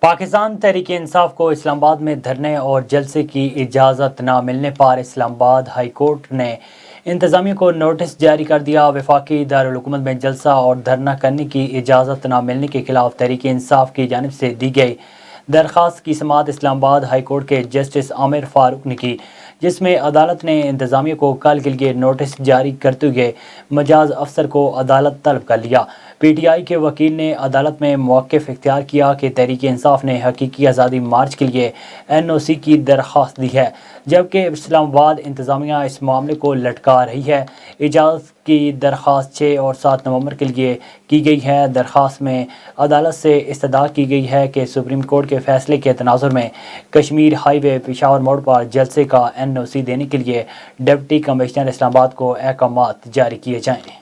پاکستان تحریک انصاف کو اسلام آباد میں دھرنے اور جلسے کی اجازت نہ ملنے پر اسلام آباد ہائی کورٹ نے انتظامیہ کو نوٹس جاری کر دیا۔ وفاقی دارالحکومت میں جلسہ اور دھرنا کرنے کی اجازت نہ ملنے کے خلاف تحریک انصاف کی جانب سے دی گئی درخواست کی سماعت اسلام آباد ہائی کورٹ کے جسٹس عامر فاروق نے کی، جس میں عدالت نے انتظامیہ کو کل کے لیے نوٹس جاری کرتے ہوئے مجاز افسر کو عدالت طلب کر لیا۔ پی ٹی آئی کے وکیل نے عدالت میں موقف اختیار کیا کہ تحریک انصاف نے حقیقی آزادی مارچ کے لیے NOC کی درخواست دی ہے، جبکہ اسلام آباد انتظامیہ اس معاملے کو لٹکا رہی ہے۔ اجازت کی درخواست 6 اور 7 نومبر کے لیے کی گئی ہے۔ درخواست میں عدالت سے استدعا کی گئی ہے کہ سپریم کورٹ کے فیصلے کے تناظر میں کشمیر ہائی وے پشاور موڑ پر جلسے کا NOC دینے کے لیے ڈپٹی کمشنر اسلام آباد کو احکامات جاری کیے جائیں۔